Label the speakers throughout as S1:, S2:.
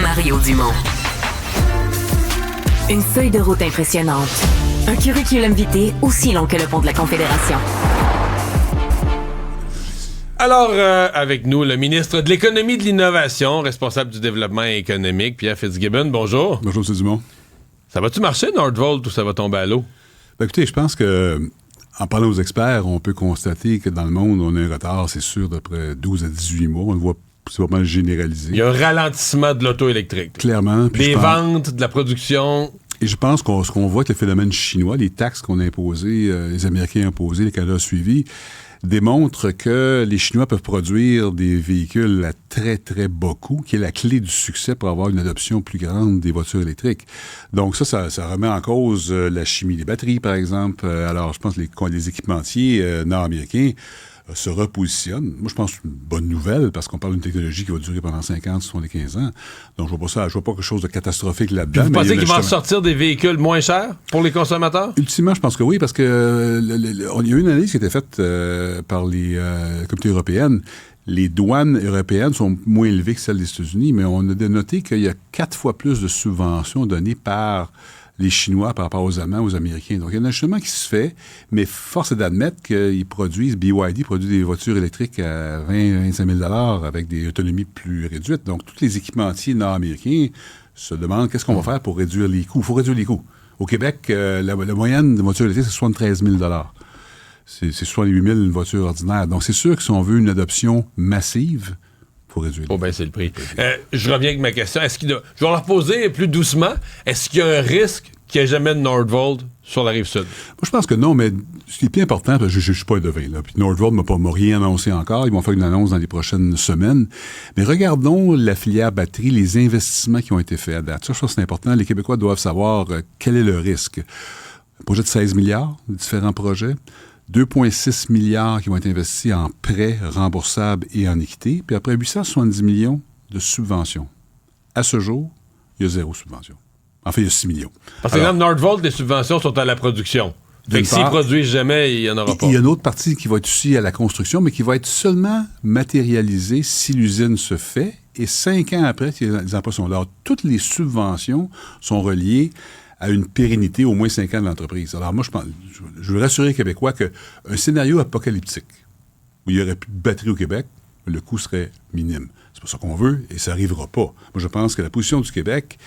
S1: Mario Dumont. Une feuille de route impressionnante. Un curriculum vitae aussi long que le pont de la Confédération.
S2: Alors, avec nous, le ministre de l'Économie et de l'Innovation, responsable du développement économique, Pierre Fitzgibbon. Bonjour.
S3: Bonjour, M. Dumont.
S2: Ça va-tu marcher, Nordvolt, ou ça va tomber à l'eau?
S3: Ben, écoutez, je pense que, en parlant aux experts, on peut constater que dans le monde, on a un retard, c'est sûr, d'après 12 à 18 mois. On le voit, c'est vraiment généralisé.
S2: Il y a un ralentissement de l'auto électrique.
S3: Clairement.
S2: Des ventes, de la production.
S3: Et je pense ce qu'on voit avec le phénomène chinois, les taxes qu'on a imposées, les Américains ont imposées, le Canada a suivi, démontre que les Chinois peuvent produire des véhicules à très, très bas coût, qui est la clé du succès pour avoir une adoption plus grande des voitures électriques. Donc ça remet en cause la chimie des batteries, par exemple. Alors, je pense que les équipementiers nord-américains se repositionnent. Moi, je pense que c'est une bonne nouvelle parce qu'on parle d'une technologie qui va durer pendant 50, 75 ans. Donc, je vois pas quelque chose de catastrophique là-dedans.
S2: Puis vous pensez qu'ils vont sortir des véhicules moins chers pour les consommateurs?
S3: Ultimement, je pense que oui, parce que il y a eu une analyse qui a été faite par les communautés européennes. Les douanes européennes sont moins élevées que celles des États-Unis, mais on a noté qu'il y a 4 fois plus de subventions données par les Chinois par rapport aux Allemands, aux Américains. Donc, il y a un ajustement qui se fait, mais force est d'admettre qu'ils produisent, BYD produit des voitures électriques à 20-25 000 $ avec des autonomies plus réduites. Donc, tous les équipementiers nord-américains se demandent qu'est-ce qu'on va faire pour réduire les coûts. Il faut réduire les coûts. Au Québec, la moyenne de voitures électriques, c'est 73 000 $. C'est 68 000 une voiture ordinaire. Donc, c'est sûr que si on veut une adoption massive, il faut réduire les coûts.
S2: Oh, ben, c'est le prix. Je reviens avec ma question. Je vais leur poser plus doucement. Est-ce qu'il y a un risque qu'il n'y ait jamais de Nordvolt sur la Rive-Sud?
S3: Moi, je pense que non, mais ce qui est plus important, parce que je ne suis pas un devin, là, puis Nordvolt m'a rien annoncé encore. Ils vont faire une annonce dans les prochaines semaines. Mais regardons la filière batterie, les investissements qui ont été faits à date. Ça, je pense que c'est important. Les Québécois doivent savoir quel est le risque. Un projet de 16 milliards, différents projets. 2,6 milliards qui vont être investis en prêts remboursables et en équité, puis après 870 millions de subventions. À ce jour, il y a 0 subvention. En fait, il y a 6 millions.
S2: Parce que dans Nordvolt, les subventions sont à la production. Fait que s'ils produisent jamais, il n'y en aura pas.
S3: Il y a une autre partie qui va être aussi à la construction, mais qui va être seulement matérialisée si l'usine se fait, et 5 ans après, si les emplois sont là. Toutes les subventions sont reliées à une pérennité au moins 5 ans de l'entreprise. Alors moi, je veux rassurer les Québécois qu'un scénario apocalyptique où il n'y aurait plus de batterie au Québec, le coût serait minime. C'est pas ça qu'on veut et ça n'arrivera pas. Moi, je pense que la position du Québec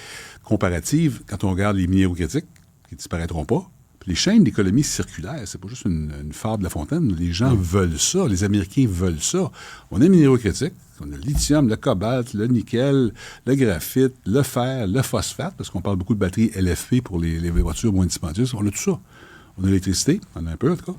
S3: comparative, quand on regarde les minéraux critiques, qui ne disparaîtront pas, puis les chaînes d'économie circulaire, c'est pas juste une fable de La Fontaine. Les gens veulent ça. Les Américains veulent ça. On a les minéraux critiques. On a le lithium, le cobalt, le nickel, le graphite, le fer, le phosphate, parce qu'on parle beaucoup de batteries LFP pour les voitures moins dispendieuses. On a tout ça. On a l'électricité, on en a un peu en tout cas,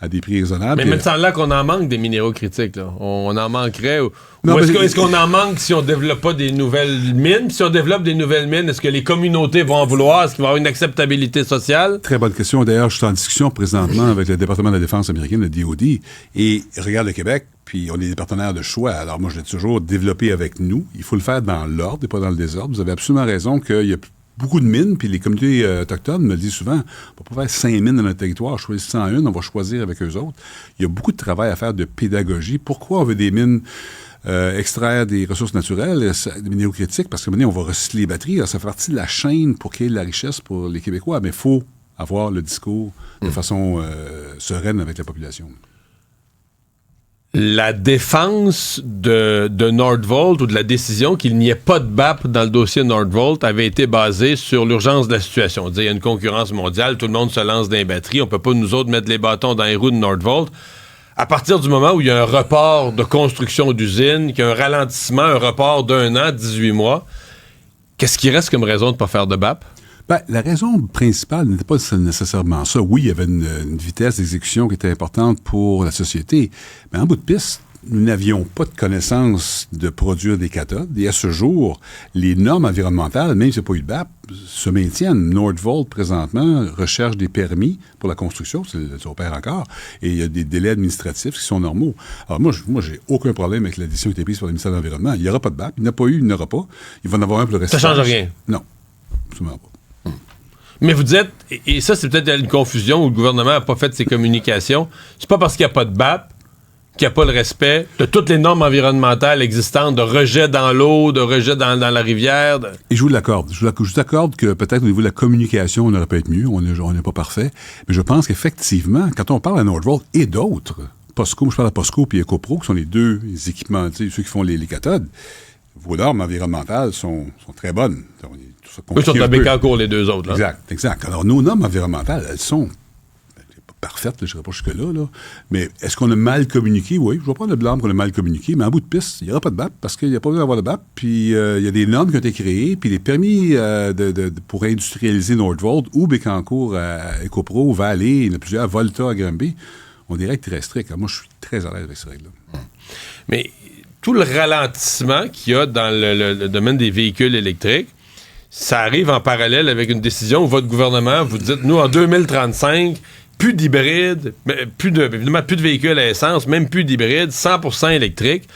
S3: à des prix raisonnables.
S2: Mais même sans là qu'on en manque des minéraux critiques, là. On en manquerait. Ou est-ce qu'on en manque si on ne développe pas des nouvelles mines? Puis si on développe des nouvelles mines, est-ce que les communautés vont en vouloir? Est-ce qu'il va y avoir une acceptabilité sociale?
S3: Très bonne question. D'ailleurs, je suis en discussion présentement avec le département de la défense américaine, le DOD, et regarde le Québec, puis on est des partenaires de choix. Alors moi, je l'ai toujours développé avec nous. Il faut le faire dans l'ordre et pas dans le désordre. Vous avez absolument raison qu'il y a beaucoup de mines, puis les communautés autochtones me le disent souvent, on ne va pas faire 5 mines dans notre territoire, choisissant une, on va choisir avec eux autres. Il y a beaucoup de travail à faire de pédagogie. Pourquoi on veut des mines extraire des ressources naturelles, des minéraux critiques? Parce que maintenant, on va recycler les batteries. Alors, ça fait partie de la chaîne pour créer de la richesse pour les Québécois, mais il faut avoir le discours de façon sereine avec la population.
S2: La défense de Nordvolt ou de la décision qu'il n'y ait pas de BAP dans le dossier Nordvolt avait été basée sur l'urgence de la situation. On disait, il y a une concurrence mondiale, tout le monde se lance dans les batteries, on peut pas nous autres mettre les bâtons dans les roues de Nordvolt. À partir du moment où il y a un report de construction d'usine, qu'il y a un ralentissement, un report d'1 an, 18 mois, qu'est-ce qui reste comme raison de ne pas faire de BAP?
S3: Ben, la raison principale n'était pas nécessairement ça. Oui, il y avait une vitesse d'exécution qui était importante pour la société, mais en bout de piste, nous n'avions pas de connaissance de produire des cathodes. Et à ce jour, les normes environnementales, même s'il n'y a pas eu de BAP, se maintiennent. Nordvolt, présentement, recherche des permis pour la construction, ça opère encore, et il y a des délais administratifs qui sont normaux. Alors moi, j'ai aucun problème avec la décision qui a été prise par le ministère de l'Environnement. Il n'y aura pas de BAP, il n'y en a pas eu, il n'y en aura pas. Il va en avoir un pour le reste.
S2: Ça ne change rien?
S3: Non, absolument pas.
S2: Mais vous dites, et ça c'est peut-être une confusion où le gouvernement n'a pas fait ses communications, c'est pas parce qu'il n'y a pas de BAP qu'il n'y a pas le respect de toutes les normes environnementales existantes, de rejet dans l'eau, de rejet dans la rivière.
S3: Et je vous l'accorde. Je vous accorde que peut-être au niveau de la communication, on aurait pu être mieux. On n'est pas parfait. Mais je pense qu'effectivement, quand on parle à Nordvolt et d'autres, POSCO, je parle à POSCO et EcoPro, qui sont les deux équipements, ceux qui font les cathodes, vos normes environnementales sont très bonnes.
S2: Eux sont à Bécancour, les deux autres. Là.
S3: Exact. Alors, nos normes environnementales, elles sont parfaites, je ne serai pas jusque-là, là. Mais est-ce qu'on a mal communiqué? Oui, je ne vais pas le blâme qu'on a mal communiqué, mais en bout de piste, il n'y aura pas de BAP parce qu'il n'y a pas besoin d'avoir de BAP. Puis, il y a des normes qui ont été créées, puis les permis pour industrialiser Nordvolt ou Bécancour à EcoPro, Vallée, il y en a plusieurs, Volta à Granby, ont des règles très strictes. Alors, moi, je suis très à l'aise avec ces règles-là.
S2: Mais tout le ralentissement qu'il y a dans le domaine des véhicules électriques, ça arrive en parallèle avec une décision où votre gouvernement vous dites, nous, en 2035, plus d'hybrides, évidemment, plus de véhicules à essence, même plus d'hybrides, 100% électriques.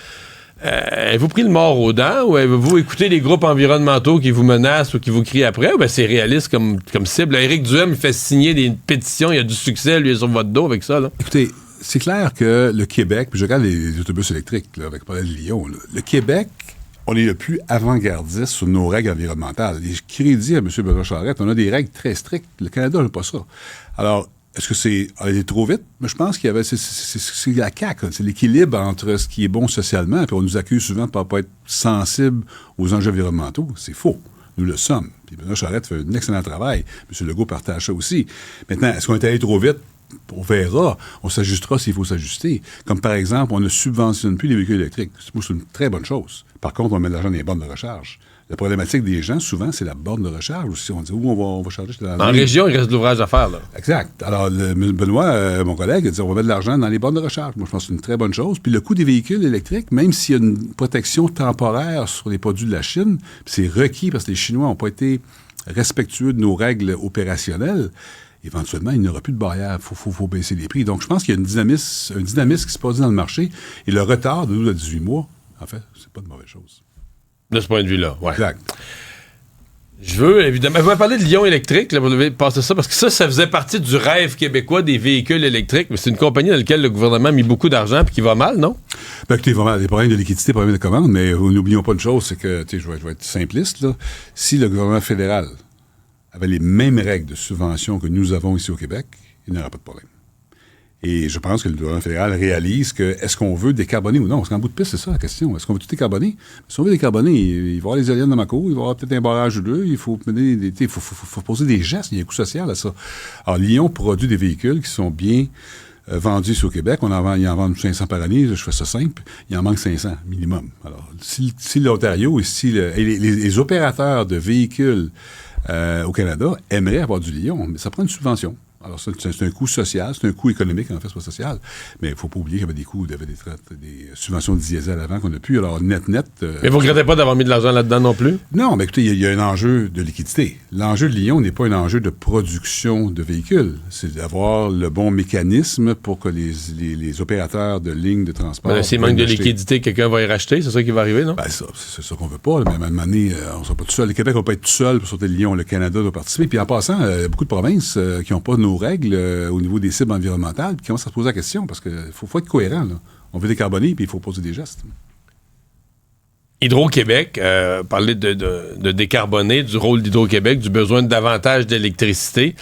S2: Avez-vous pris le mort aux dents ou avez-vous écouté les groupes environnementaux qui vous menacent ou qui vous crient après? Ou bien c'est réaliste comme cible? Éric Duhem, il fait signer des pétitions, il y a du succès, lui, sur votre dos avec ça. Là.
S3: Écoutez, c'est clair que le Québec, puis je regarde les autobus électriques là, avec Paul Lyon, là, le Québec, on est le plus avant-gardiste sur nos règles environnementales. Et crédit à M. Benoît Charette, on a des règles très strictes. Le Canada n'a pas ça. Alors, est-ce que c'est allé trop vite? Mais je pense qu'il y avait... C'est la CAQ, c'est l'équilibre entre ce qui est bon socialement, puis on nous accuse souvent de ne pas être sensible aux enjeux environnementaux. C'est faux. Nous le sommes. Puis Benoît Charette fait un excellent travail. M. Legault partage ça aussi. Maintenant, est-ce qu'on est allé trop vite? On verra. On s'ajustera s'il faut s'ajuster. Comme par exemple, on ne subventionne plus les véhicules électriques. C'est une très bonne chose. Par contre, on met de l'argent dans les bornes de recharge. La problématique des gens, souvent, c'est la borne de recharge aussi. On dit où on va charger.
S2: En région, il reste de l'ouvrage à faire. Là.
S3: Exact. Alors, Benoît, mon collègue, a dit on va mettre de l'argent dans les bornes de recharge. Moi, je pense que c'est une très bonne chose. Puis le coût des véhicules électriques, même s'il y a une protection temporaire sur les produits de la Chine, c'est requis parce que les Chinois n'ont pas été respectueux de nos règles opérationnelles, éventuellement, il n'y aura plus de barrière. Il faut baisser les prix. Donc, je pense qu'il y a un dynamisme qui se passe dans le marché. Et le retard de 12 à 18 mois, en fait, c'est pas de mauvaise chose.
S2: De ce point de vue-là, oui.
S3: Exact.
S2: Je veux, évidemment... Vous m'avez parlé de Lyon électrique, là, vous devez passer ça, parce que ça faisait partie du rêve québécois des véhicules électriques, mais c'est une compagnie dans laquelle le gouvernement a mis beaucoup d'argent et qui va mal, non?
S3: Ben, écoutez, vraiment, des problèmes de liquidité, des problèmes de commande, mais n'oublions pas une chose, c'est que, tu sais, je vais être simpliste, là. Si le gouvernement fédéral avait les mêmes règles de subvention que nous avons ici au Québec, il n'y aurait pas de problème. Et je pense que le gouvernement fédéral réalise que est-ce qu'on veut décarboner ou non? Parce qu'en bout de piste, c'est ça la question. Est-ce qu'on veut tout décarboner? Si on veut décarboner, il va y avoir les éoliennes dans ma cour, il va y avoir peut-être un barrage ou deux, il faut faut poser des gestes, il y a un coût social à ça. Alors, Lyon produit des véhicules qui sont bien vendus ici au Québec. Il en vend 500 par année, je fais ça simple. Il en manque 500 minimum. Alors, si l'Ontario et les opérateurs de véhicules au Canada aimeraient avoir du Lyon, mais ça prend une subvention. Alors, c'est un coût social, c'est un coût économique, en fait, c'est pas social. Mais il ne faut pas oublier qu'il y avait des coûts, il y avait des subventions de diesel avant qu'on n'a plus. Alors, net. Mais
S2: vous ne regrettez pas d'avoir mis de l'argent là-dedans non plus?
S3: Non, mais écoutez, il y a un enjeu de liquidité. L'enjeu de Lyon n'est pas un enjeu de production de véhicules. C'est d'avoir le bon mécanisme pour que les opérateurs de lignes de transport.
S2: S'il manque de liquidité, quelqu'un va y racheter, c'est ça qui va arriver, non?
S3: Ben, c'est ça qu'on veut pas. Mais à un moment donné, on ne sera pas tout seul. Le Québec ne va pas être tout seul pour sauter Lyon. Le Canada doit participer. Puis en passant, il y a beaucoup de provinces qui n'ont pas nos règles au niveau des cibles environnementales, puis commencent à se poser la question, parce qu'il faut être cohérent. Là. On veut décarboner, puis il faut poser des gestes.
S2: Hydro-Québec, parler de décarboner, du rôle d'Hydro-Québec, du besoin de davantage d'électricité.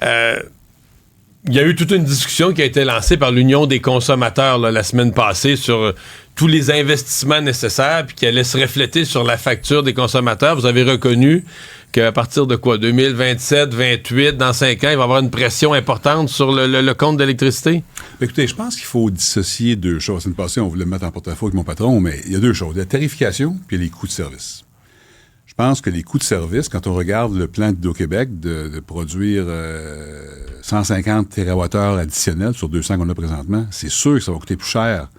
S2: Il y a eu toute une discussion qui a été lancée par l'Union des consommateurs là, la semaine passée sur tous les investissements nécessaires, puis qui allait se refléter sur la facture des consommateurs. Vous avez reconnu qu'à partir de quoi, 2027, 2028, dans 5 ans, il va y avoir une pression importante sur le compte d'électricité?
S3: Écoutez, je pense qu'il faut dissocier deux choses. La semaine passée, on voulait me mettre en porte-à-faux avec mon patron, mais il y a deux choses. La tarification puis les coûts de service. Je pense que les coûts de service, quand on regarde le plan d'Hydro-Québec de produire 150 TWh additionnels sur 200 qu'on a présentement, c'est sûr que ça va coûter plus cher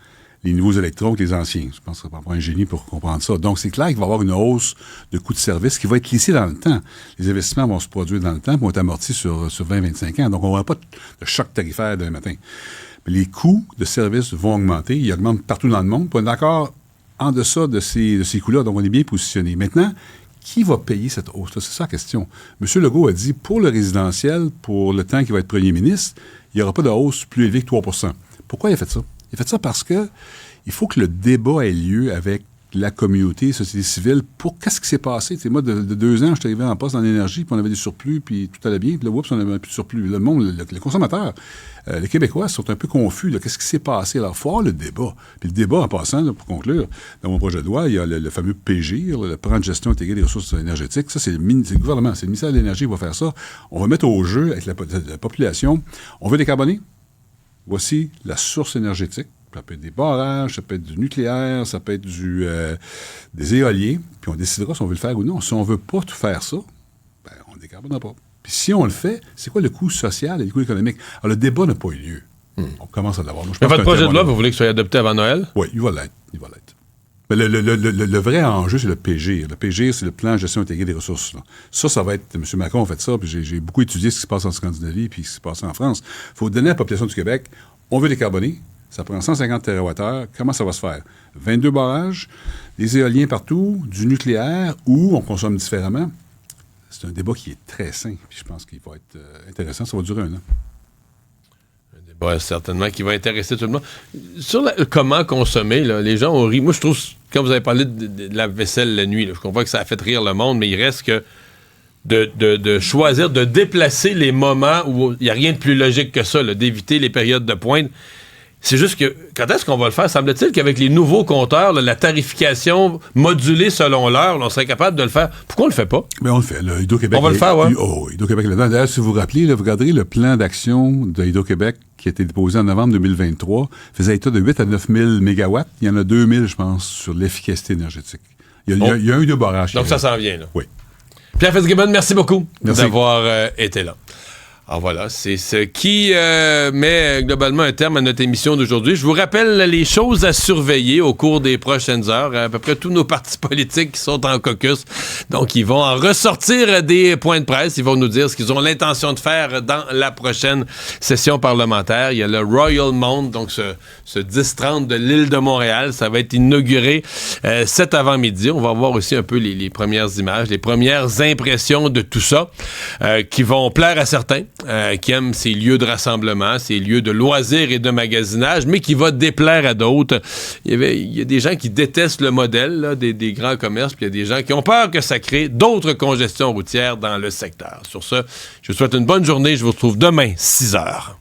S3: les nouveaux électrons que les anciens. Je pense que ça va prendre un génie pour comprendre ça. Donc, c'est clair qu'il va y avoir une hausse de coûts de service qui va être lissée dans le temps. Les investissements vont se produire dans le temps et vont être amortis sur 20-25 ans. Donc, on n'aura pas de choc tarifaire demain matin. Mais les coûts de service vont augmenter. Ils augmentent partout dans le monde. Puis on est encore en deçà de ces coûts-là. Donc, on est bien positionné. Maintenant, qui va payer cette hausse-là? C'est ça la question. M. Legault a dit, pour le résidentiel, pour le temps qu'il va être premier ministre, il n'y aura pas de hausse plus élevée que 3 %. Pourquoi il a fait ça? Il a fait ça parce que il faut que le débat ait lieu avec la communauté, société civile, pour qu'est-ce qui s'est passé. Moi, de 2 ans, je suis arrivé en poste dans l'énergie, puis on avait des surplus, puis tout allait bien, puis là, oups, on avait plus de surplus. Le monde, les consommateurs, les Québécois sont un peu confus. Qu'est-ce qui s'est passé? Alors, il faut avoir le débat. Puis le débat, en passant, là, pour conclure, dans mon projet de loi, il y a le fameux PGIR, le plan de gestion intégrée des ressources énergétiques. Ça, c'est le gouvernement, c'est le ministère de l'Énergie qui va faire ça. On va mettre au jeu avec la population. On veut décarboner. Voici la source énergétique. Ça peut être des barrages, ça peut être du nucléaire, ça peut être des éoliens, puis on décidera si on veut le faire ou non. Si on ne veut pas tout faire ça, ben, on ne décarbonera pas. Puis si on le fait, c'est quoi le coût social et le coût économique? Alors, le débat n'a pas eu lieu. On commence à l'avoir.
S2: Mais votre projet de loi, vous voulez qu'il soit adopté avant Noël?
S3: Oui, il va l'être. Mais le vrai enjeu, c'est le PGIR. Le PGIR, c'est le plan de gestion intégrée des ressources. Là. Ça va être... M. Macron a fait ça, puis j'ai beaucoup étudié ce qui se passe en Scandinavie puis ce qui se passe en France. Il faut donner à la population du Québec, on veut décarboner. Ça prend 150 TWh. Comment ça va se faire? 22 barrages, des éoliens partout, du nucléaire, ou on consomme différemment. C'est un débat qui est très sain. Puis je pense qu'il va être intéressant. Ça va durer 1 an.
S2: Un débat certainement qui va intéresser tout le monde. Sur comment consommer, là, les gens ont ri. Moi, je trouve, quand vous avez parlé de la vaisselle la nuit, là, je comprends que ça a fait rire le monde, mais il reste que de choisir, de déplacer les moments où il n'y a rien de plus logique que ça, là, d'éviter les périodes de pointe. C'est juste que, quand est-ce qu'on va le faire? Semble-t-il qu'avec les nouveaux compteurs, là, la tarification modulée selon l'heure, là, on serait capable de le faire. Pourquoi on le fait pas?
S3: Mais on le fait. Là, Hydro-Québec...
S2: On va le faire, oui.
S3: Hydro-Québec là-dedans. D'ailleurs, si vous vous rappelez, là, vous regarderez le plan d'action de Hydro-Québec qui a été déposé en novembre 2023, faisait état de 8 à 9 000 mégawatts. Il y en a 2 000, je pense, sur l'efficacité énergétique. Il y a un ou deux barrages.
S2: Donc, ça s'en vient, là.
S3: Oui.
S2: Pierre Fitzgibbon, merci beaucoup d'avoir
S3: Merci.
S2: été là. Alors voilà, c'est ce qui met globalement un terme à notre émission d'aujourd'hui. Je vous rappelle les choses à surveiller au cours des prochaines heures. À peu près tous nos partis politiques qui sont en caucus. Donc, ils vont en ressortir des points de presse. Ils vont nous dire ce qu'ils ont l'intention de faire dans la prochaine session parlementaire. Il y a le Royal Mount, donc ce 10-30 de l'île de Montréal. Ça va être inauguré cet avant-midi. On va voir aussi un peu les premières images, les premières impressions de tout ça qui vont plaire à certains. Qui aiment ces lieux de rassemblement, ces lieux de loisirs et de magasinage, mais qui va déplaire à d'autres. Il y a des gens qui détestent le modèle là, des grands commerces, puis il y a des gens qui ont peur que ça crée d'autres congestions routières dans le secteur. Sur ce, je vous souhaite une bonne journée. Je vous retrouve demain, 6h.